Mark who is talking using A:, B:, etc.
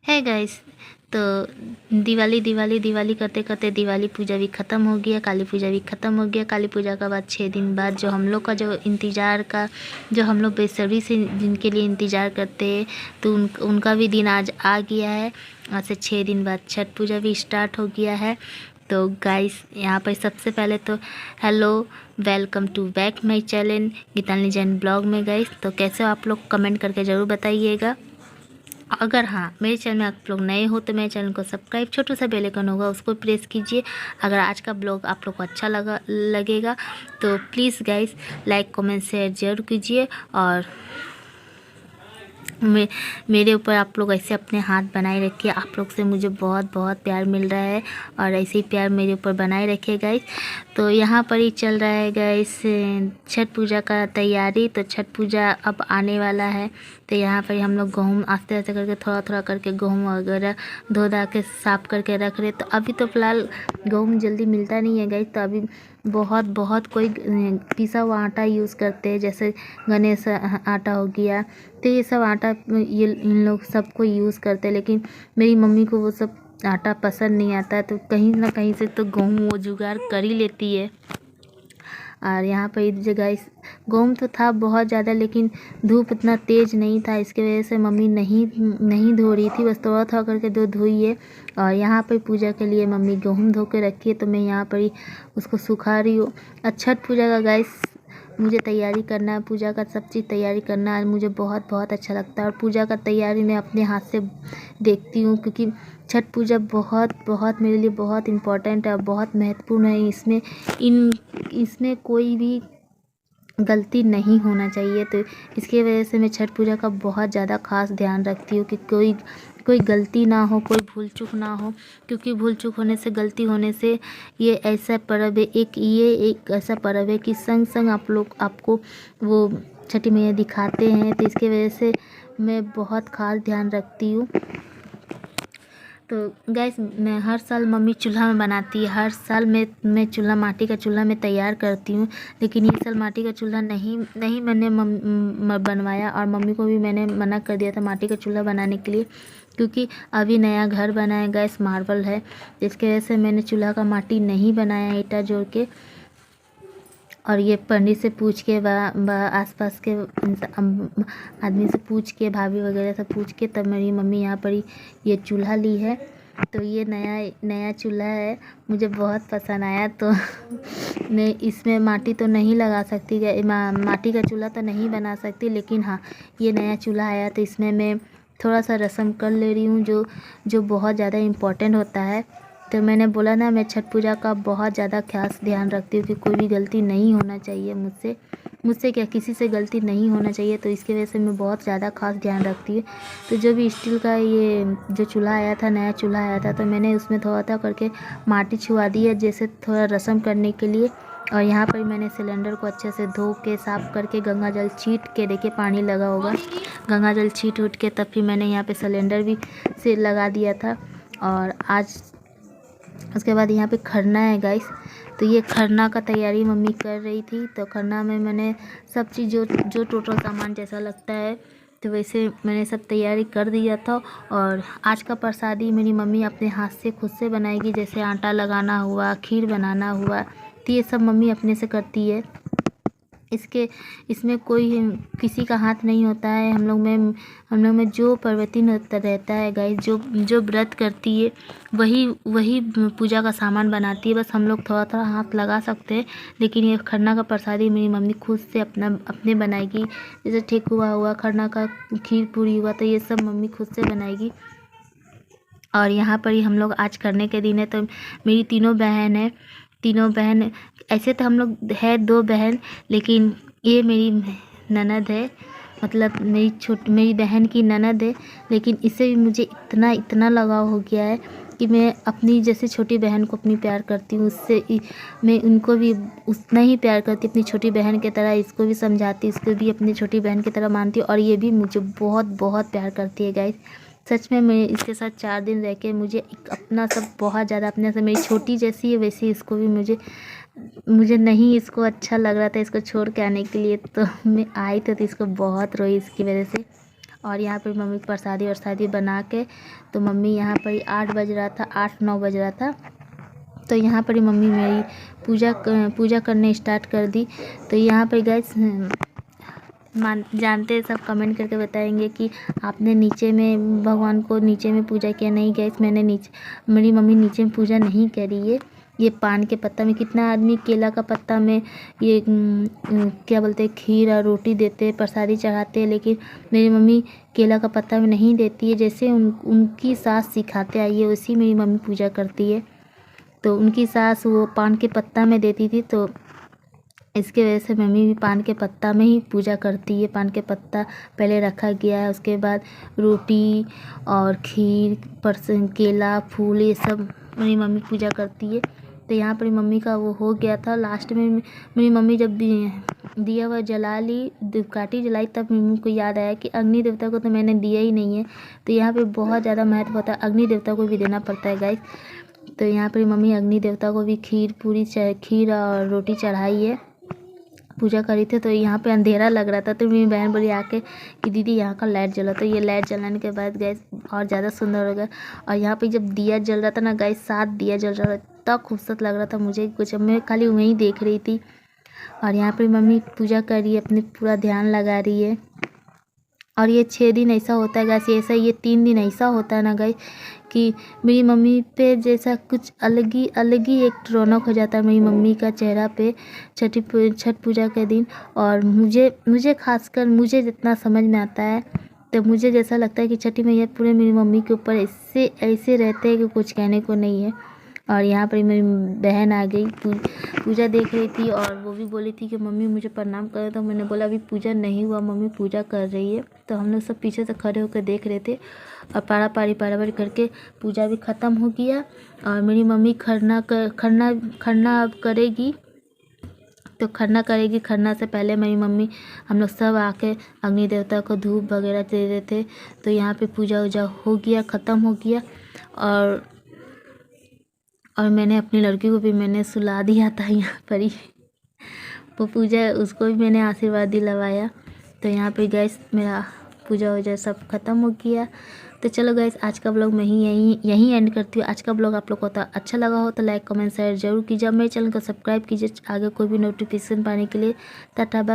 A: है गाइस। तो दिवाली दिवाली दिवाली करते करते दिवाली पूजा भी ख़त्म हो गया, काली पूजा भी ख़त्म हो गया। काली पूजा का बाद 6 दिन बाद जो हम लोग का जो इंतज़ार का, जो हम लोग बेसब्री से जिनके लिए इंतज़ार करते हैं, तो उनका भी दिन आज आ गया है। आज से 6 दिन बाद छठ पूजा भी स्टार्ट हो गया है। तो गाइस यहाँ पर सबसे पहले तो hello, welcome to back my channel Geetanjali Jain blog में। गाइस तो कैसे हो आप लोग, कमेंट करके ज़रूर बताइएगा। अगर हाँ मेरे चैनल में आप लोग नए हो तो मेरे चैनल को सब्सक्राइब, छोटा सा बेल आइकन होगा उसको प्रेस कीजिए। अगर आज का ब्लॉग आप लोग को अच्छा लगेगा तो please guys like comment share जरूर कीजिए। और मेरे ऊपर आप लोग ऐसे अपने हाथ बनाए रखिए। आप लोग से मुझे बहुत बहुत प्यार मिल रहा है और ऐसे ही प्यार मेरे ऊपर बनाए रखिए गाइस। तो यहाँ पर ही चल रहा है गाइस छठ पूजा का तैयारी। तो छठ पूजा अब आने वाला है। तो यहाँ पर हम लोग गेहूँ आस्ते आस्ते करके थोड़ा थोड़ा करके गेहूँ वगैरह धो धा के साफ़ करके रख रहे। तो अभी तो फ़िलहाल गेहूँ जल्दी मिलता नहीं है गाइस। तो अभी बहुत बहुत कोई पिसा हुआ आटा यूज़ करते हैं, जैसे गणेश आटा हो गया। तो ये सब आटा ये इन लोग सबको यूज़ करते हैं, लेकिन मेरी मम्मी को वो सब आटा पसंद नहीं आता है। तो कहीं ना कहीं से तो गेहूँ वो जुगाड़ कर ही लेती है। और यहाँ पर इस जगह गेहूँ तो था बहुत ज़्यादा, लेकिन धूप इतना तेज़ नहीं था, इसके वजह से मम्मी नहीं धो रही थी, बस थोड़ा थोड़ा करके धोई है। और यहाँ पर पूजा के लिए मम्मी गेहूँ धो के रखी है, तो मैं यहाँ पर ही उसको सुखा रही हूँ। छठ पूजा का गाइस मुझे तैयारी करना है, पूजा का सब चीज़ तैयारी करना है, मुझे बहुत बहुत अच्छा लगता है। और पूजा का तैयारी मैं अपने हाथ से देखती हूँ, क्योंकि छठ पूजा बहुत बहुत मेरे लिए बहुत इम्पोर्टेंट है और बहुत महत्वपूर्ण है। इसमें कोई भी गलती नहीं होना चाहिए। तो इसकी वजह से मैं छठ पूजा का बहुत ज़्यादा खास ध्यान रखती हूँ कि कोई गलती ना हो, कोई भूल चूक ना हो। क्योंकि भूल चूक होने से, गलती होने से ये ऐसा पर्व है, एक ऐसा पर्व है कि संग संग आपको वो छठी मैया दिखाते हैं। तो इसके वजह से मैं बहुत खास ध्यान रखती हूँ। तो गैस मैं हर साल मम्मी चूल्हा में बनाती है, हर साल मैं चूल्हा, माटी का चूल्हा में तैयार करती हूँ। लेकिन ये साल माटी का चूल्हा नहीं मैंने बनवाया, और मम्मी को भी मैंने मना कर दिया था माटी का चूल्हा बनाने के लिए, क्योंकि अभी नया घर बना है गैस, मार्बल है। इसके वजह से मैंने चूल्हा का माटी नहीं बनाया ईंटा जोड़ के। और ये पंडित से पूछ के आसपास के आदमी से पूछ के, भाभी वगैरह से पूछ के, तब मेरी मम्मी यहाँ पर ये चूल्हा ली है। तो ये नया चूल्हा है, मुझे बहुत पसंद आया। तो मैं इसमें माटी तो नहीं लगा सकती, माटी का चूल्हा तो नहीं बना सकती, लेकिन हाँ ये नया चूल्हा आया तो इसमें मैं थोड़ा सा रस्म कर ले रही हूँ, जो बहुत ज़्यादा इम्पोर्टेंट होता है। तो मैंने बोला ना, मैं छठ पूजा का बहुत ज़्यादा खास ध्यान रखती हूँ कि कोई भी गलती नहीं होना चाहिए मुझसे क्या, किसी से गलती नहीं होना चाहिए। तो इसकी वजह से मैं बहुत ज़्यादा खास ध्यान रखती हूँ। तो जो भी स्टील का ये जो चूल्हा आया था, नया चूल्हा आया था, तो मैंने उसमें थोड़ा थोड़ा करके माटी छुआ दी है, जैसे थोड़ा रस्म करने के लिए। और यहाँ पर मैंने सिलेंडर को अच्छे से धो के साफ़ करके गंगा जल छीट के, देखिए पानी लगा होगा, गंगा जल छीट उठ के तब फिर मैंने यहाँ पे सिलेंडर भी से लगा दिया था। और आज उसके बाद यहाँ पे खरना है गाइस। तो ये खरना का तैयारी मम्मी कर रही थी। तो खरना में मैंने सब चीज़ जो टोटल सामान जैसा लगता है, तो वैसे मैंने सब तैयारी कर दिया था। और आज का प्रसादी मेरी मम्मी अपने हाथ से खुद से बनाएगी, जैसे आटा लगाना हुआ, खीर बनाना हुआ, तो ये सब मम्मी अपने से करती है। इसमें कोई किसी का हाथ नहीं होता है। हम लोग में जो परिवर्तन होता रहता है गाइस, जो व्रत करती है वही पूजा का सामान बनाती है। बस हम लोग थोड़ा थोड़ा हाथ लगा सकते हैं। लेकिन ये खरना का प्रसादी मेरी मम्मी खुद से अपने बनाएगी। जैसे ठेकुआ हुआ, खरना का खीर पूरी हुआ, तो ये सब मम्मी खुद से बनाएगी। और यहाँ पर ही हम लोग आज करने के दिन है। तो मेरी तीनों बहन ऐसे तो हम लोग है 2 बहन, लेकिन ये मेरी ननद है, मतलब मेरी बहन की ननद है। लेकिन इससे भी मुझे इतना लगाव हो गया है कि मैं अपनी जैसे छोटी बहन को अपनी प्यार करती हूँ, उससे मैं उनको भी उतना ही प्यार करती, अपनी छोटी बहन की तरह इसको भी समझाती, इसको भी अपनी छोटी बहन की तरह मानती हूँ। और ये भी मुझे बहुत बहुत प्यार करती है गाइस। सच में मैं इसके साथ 4 दिन रह के मुझे अपना सब बहुत ज़्यादा, अपने से मेरी छोटी जैसी है वैसी इसको भी मुझे नहीं इसको अच्छा लग रहा था इसको छोड़ के आने के लिए। तो मैं आई तो इसको बहुत रोई इसकी वजह से। और यहाँ पर मम्मी प्रसादी वरसादी बना के, तो मम्मी यहाँ पर 8 बज रहा था, 8-9 बज रहा था, तो यहाँ पर मम्मी मेरी पूजा करने स्टार्ट कर दी। तो यहाँ पर गाइस जानते सब कमेंट करके बताएंगे कि आपने नीचे में भगवान को नीचे में पूजा किया। नहीं गाइस, मेरी मम्मी नीचे में पूजा नहीं करी है। ये पान के पत्ता में, कितना आदमी केला का पत्ता में ये क्या बोलते हैं, खीर और रोटी देते हैं, प्रसादी चढ़ाते हैं, लेकिन मेरी मम्मी केला का पत्ता में नहीं देती है। जैसे उनकी सास सिखाते आई है उसी मेरी मम्मी पूजा करती है। तो उनकी सास वो पान के पत्ता में देती थी, तो इसके वजह से मम्मी भी पान के पत्ता में ही पूजा करती है। पान के पत्ता पहले रखा गया है, उसके बाद रोटी और खीर, केला, फूल, ये सब मेरी मम्मी पूजा करती है। तो यहाँ पर मम्मी का वो हो गया था। लास्ट में मेरी मम्मी जब दिया हुआ जला ली, धूपकाठी जलाई, तब मम्मी को याद आया कि अग्नि देवता को तो मैंने दिया ही नहीं है। तो यहाँ पे बहुत ज़्यादा महत्व होता है, अग्नि देवता को भी देना पड़ता है गाइस। तो यहाँ पर मम्मी अग्नि देवता को भी खीर और रोटी चढ़ाई है, पूजा करी थी। तो यहाँ पे अंधेरा लग रहा था, तो मेरी बहन बोली आके कि दीदी यहाँ का लाइट जला। तो ये लाइट जलाने के बाद गैस और ज़्यादा सुंदर हो गया। और यहाँ पे जब दिया जल रहा था ना गैस, 7 दिया जल रहा था, इतना खूबसूरत लग रहा था मुझे, कुछ मैं खाली वहीं देख रही थी। और यहाँ पे मम्मी पूजा कर रही है, अपने पूरा ध्यान लगा रही है। और ये 6 दिन ऐसा होता है गैस, ऐसा ये 3 दिन ऐसा होता है ना गैस कि मेरी मम्मी पे जैसा कुछ अलग ही एक रौनक हो जाता है मेरी मम्मी का चेहरा पे छठ पूजा के दिन। और मुझे खासकर मुझे जितना समझ में आता है, तो मुझे जैसा लगता है कि छठी मैया पूरे मेरी मम्मी के ऊपर ऐसे रहते हैं कि कुछ कहने को नहीं है। और यहाँ पर मेरी बहन आ गई, पूजा देख रही थी, और वो भी बोली थी कि मम्मी मुझे प्रणाम करें। तो मैंने बोला अभी पूजा नहीं हुआ, मम्मी पूजा कर रही है। तो हम लोग सब पीछे से खड़े होकर देख रहे थे, और पारा पारी करके पूजा भी ख़त्म हो गया। और मेरी मम्मी खरना अब करेगी, तो खरना से पहले मेरी मम्मी, हम लोग सब आके अग्नि देवता को धूप वगैरह दे रहे थे। तो यहाँ पे पूजा वूजा हो गया, ख़त्म हो गया। और मैंने अपनी लड़की को भी मैंने सुला दिया था यहाँ पर ही, वो पूजा, उसको भी मैंने आशीर्वाद दिलवाया। तो यहाँ पे गैस मेरा पूजा वूजा सब ख़त्म हो गया। तो चलो गैस, आज का ब्लॉग मैं यहीं एंड करती हूँ। आज का ब्लॉग आप लोग को अच्छा लगा हो तो लाइक कमेंट शेयर जरूर कीजिए। मेरे चैनल को सब्सक्राइब कीजिए आगे कोई भी नोटिफिकेशन पाने के लिए। Tata bye.